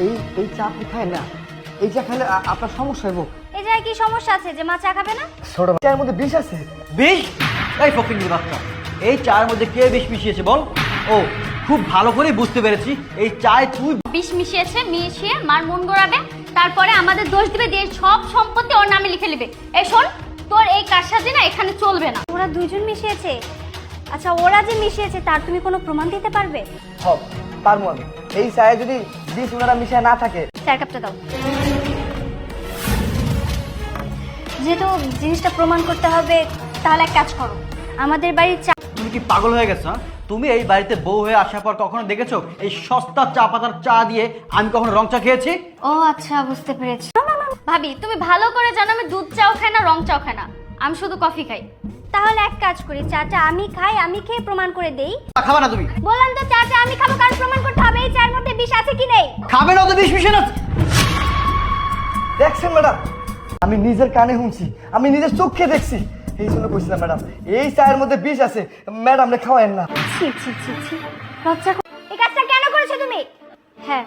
এই এই চা আপনি খায় না, এই চা খেলে আপনার সমস্যা হইব। এই জায়গায় কি সমস্যা আছে যে মা চা খাবে না? ছোট চায়ের মধ্যে বিষ আছে। বিষ? এই ফকিন্নির বাচ্চা, এই চায়ের মধ্যে কে বিষ মিশিয়েছে বল? ও, খুব ভালো করে বুঝতে পেরেছি এই চায় তুই বিষ মিশিয়ে মার মন গড়াবে, তারপরে আমাদের দোষ দিবে, দিয়ে সব সম্পত্তি ওর নামে লিখে নেবে। এই শোন, তোর এই কারসাজি না এখানে চলবে না। ওরা দুইজন মিশিয়েছে। আচ্ছা, ওরা যে মিশিয়েছে তার তুমি কোনো প্রমাণ দিতে পারবে? হব পারবো আমি। এই চায়ে যদি বিষ ওনারা মিশিয়ে না থাকে। চার কাপটা দাও। যেহেতু জিনিসটা প্রমাণ করতে হবে, তাহলে এক কাজ করো, আমাদের বাড়ির চা। তুমি কি পাগল হয়ে গেছো? হ্যাঁ? তুমি এই বাড়িতে বউ হয়ে আসার পর কখনো দেখেছো এই সস্তা চা পাতার চা দিয়ে আমি কখনো রং চা খেয়েছি? ও আচ্ছা, বুঝতে পেরেছি। ভাবি, তুমি ভালো করে জানো আমি দুধ চাও খাই না, রং চাও খাই না, আমি শুধু কফি খাই। তাহলে এক কাজ করি, চাটা আমি খাই, আমি খেয়ে প্রমাণ করে দেই। খাবে না তুমি? বললাম তো চাটা আমি খাবো, কারণ প্রমাণ করতে হবে এই চায়ের মধ্যে বিষ আছে কি নেই। খাবে না তো বিষ মিশে না। দেখছেন ম্যাডাম, আমি নিজের কানে শুনছি, আমি নিজের চোখে দেখছি, এই জন্য কইছিলাম ম্যাডাম এই চায়ের মধ্যে বিষ আছে, ম্যাডাম রে খাওয়ায়েন না। ছি ছি ছি ছি, লজ্জা করো। এই কাজটা কেন করেছো তুমি? হ্যাঁ,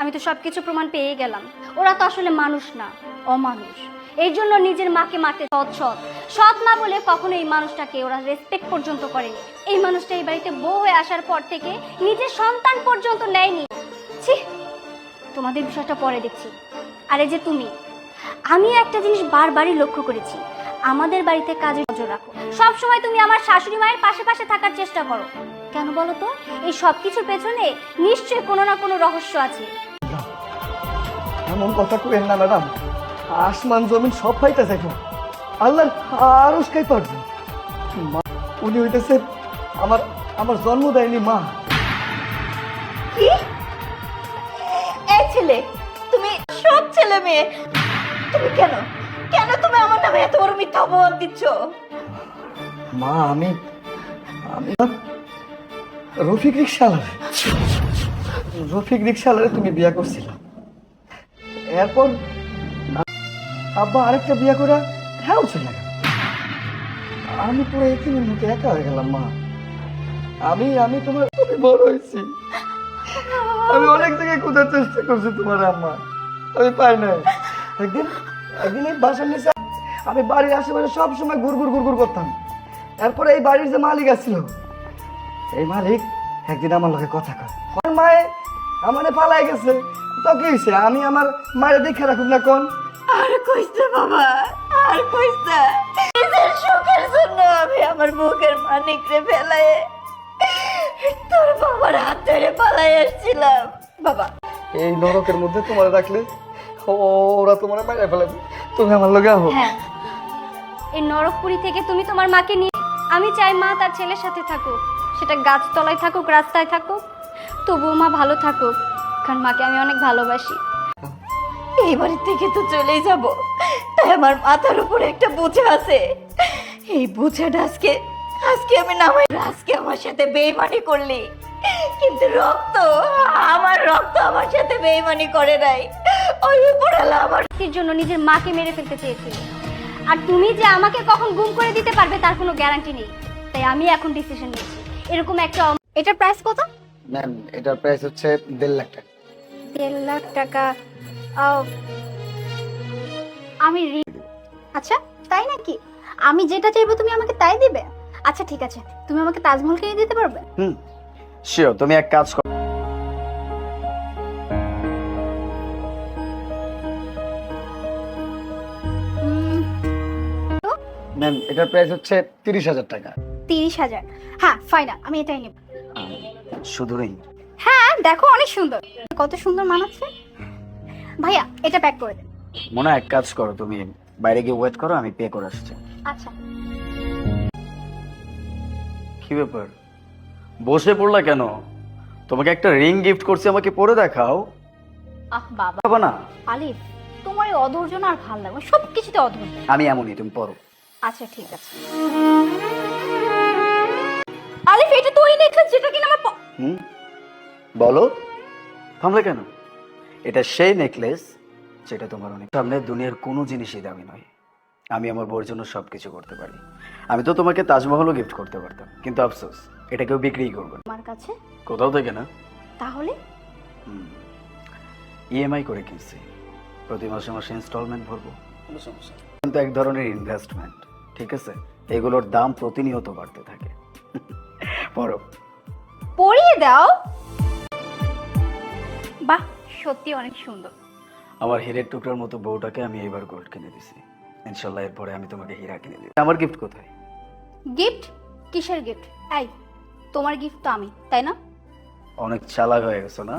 আমি তো সবকিছু প্রমাণ পেয়ে গেলাম। ওরা তো আসলে মানুষ না, অমানুষ। এই জন্য নিজের মাকে মারতে সৎ মা বলে কখনো এই মানুষটাকে ওরা রেসপেক্ট পর্যন্ত করেনি। এই মানুষটা এই বাড়িতে বউ হয়ে আসার পর থেকে নিজের সন্তান পর্যন্ত নেয়নি। ছি, তোমাদের বিষয়টা পরে দেখছি। আরে যে তুমি, আমি একটা জিনিস বারবারই লক্ষ্য করেছি, আমাদের বাড়িতে কাজে নজর রাখো। সব সময় তুমি আমার শাশুড়ি মায়ের পাশে পাশে থাকার চেষ্টা করো। কেন বলো তো? এই সব কিছুর পেছনে নিশ্চয়ই কোনো না কোনো রহস্য আছে। এমন কথা কইেন না ম্যাডাম, আসমান জমিন সব ফাইটা যাইব, আল্লাহর আরশ খাই পারবে। উনি হইতেছে আমার আমার জন্ম দেয়নি মা। কি? এই ছেলে, তুমি সব ছেলে মেয়ে, তুমি কেন কেন তুমি আমার নামে এত বড় মিথ্যা অপবাদ দিচ্ছ? মা আমি আমি রফিক রিক্সাওয়ালারে তুমি বিয়া করছিলাম, এরপর আব্বা আরেকটা বিয়া করে হ্যাঁ চলে গেল। আমি পুরো এতিমের মতো একা হয়ে গেলাম মা। আমি আমি তোমার খুবই বড় হয়েছি, আমি অনেক জায়গায় খোঁজার চেষ্টা করছি তোমার আম্মা, আমি পাই নাই। একদিন একদিন এই বাসার নিচে আমি বাড়ির আশেপাশে সব সময় ঘুর করতাম। এরপরে এই বাড়ির যে মালিক আছিল, এই মালিক একদিন আমার লগে কথা কয়, আমার মায়ে আমারে পালাই গেছে, তো কি হয়েছে, আমি আমার মায়ের দেখে রাখুন না কোন। আর কইতে বাবা, আর কইতে, নিজের সুখের জন্য আমি আমার মুখের মানিকরে ফেলায় তোর বাবার হাত ধরে পালাই আসছিলাম। বাবা, এই নরকের মধ্যে তোমার রাখলে ওরা তোমার মায়ের ফেলাবে, তুমি আমার লগে আহো। হ্যাঁ, এই নরকপুরি থেকে তুমি তোমার মাকে নিয়ে, আমি চাই মা তার ছেলের সাথে থাকুক, সেটা গাছতলায় থাকুক, রাস্তায় থাকুক, তবুও মা ভালো থাকুক, কারণ মাকে আমি অনেক ভালোবাসি। এই বাড়ি থেকে তো চলেই যাব, তাই আমার মাথার উপরে একটা বোঝা আছে। এই বোঝাটা আজকে আজকে আমি নামাই। আজকে আমার সাথে বেইমানি করলি, কিন্তু আমার রক্ত আমার সাথে বেইমানি করে নাই। ওই উপরালা আমার জন্য নিজের মাকে মেরে ফেলতে চেয়েছিল, আর তুমি যে আমাকে কখন গুম করে দিতে পারবে তার কোনো গ্যারান্টি নেই। তাই আমি এখন ডিসিশন নিয়েছি, এরকম একটা। এটার প্রাইস কত? ম্যাম এটার প্রাইস হচ্ছে 1.5 লাখ টাকা। 1.5 লাখ টাকা? আমি আচ্ছা, তাই নাকি? আমি যেটা চাইবো তুমি আমাকে তাই দিবে? আচ্ছা ঠিক আছে, তুমি আমাকে তাজমহল কিনে দিতে পারবে? শিওর। তুমি এক কাজ করো, ম্যাম এটার প্রাইস হচ্ছে 30,000 টাকা। 30,000? হ্যাঁ ফাইনাল, আমি এটাই নেব। শুধু নেই? হ্যাঁ দেখো, অনেক সুন্দর, কত সুন্দর মানাচ্ছে। ভাইয়া এটা প্যাক করে দেন। মনে এক কাজ করো, তুমি বাইরে গিয়ে ওয়েট করো, আমি পে করে আসছি। আচ্ছা। কি ব্যাপার, বসে পড়লা কেন? তোমাকে একটা রিং গিফট করছি, আমাকে পরে দেখাও। বাবা না আলিফ, তোমার এই অধৈর্য না আর ভালো লাগে, সব কিছুতে অধৈর্য। আমি এমনই, তুমি পড়ো। আচ্ছা ঠিক আছে। আলিফ এটা তো ওই নেকলেস যেটা কিনা আমার বলো, থামলে কেন? এটা সেই নেকলেস যেটা তোমার অনেক সামনে দুনিয়ার কোনো জিনিসই দামি নয়। আমি আমার বউর জন্য সবকিছু করতে পারি। আমি তো তোমাকে তাজমহলও গিফট করতে পারতাম, কিন্তু আফসোস এটা কেউ বিক্রিই করবে না। আমার কাছে কোথাও থেকে না। তাহলে ইএমআই করে কিনছি, প্রতি মাসে মাসে ইনস্টলমেন্ট ভরবো, কোনো সমস্যা নেই। কিন্তু এক ধরনের ইনভেস্টমেন্ট, ঠিক আছে? এগুলোর দাম প্রতিনিয়ত বাড়তে থাকে। পড়ো। পরিয়ে দাও। বাহ, সত্যি অনেক সুন্দর। আমার হীরের টুকরার মতো বউটাকে আমি এবার গোল্ড কিনে দিছি, ইনশাল্লাহ এরপরে আমি তোমাকে হীরা কিনে দিই। আমার গিফট কোথায়? গিফট? কিসের গিফট? এই, তোমার গিফট তো আমি, তাই না? অনেক চালাক হয়ে গেছো না?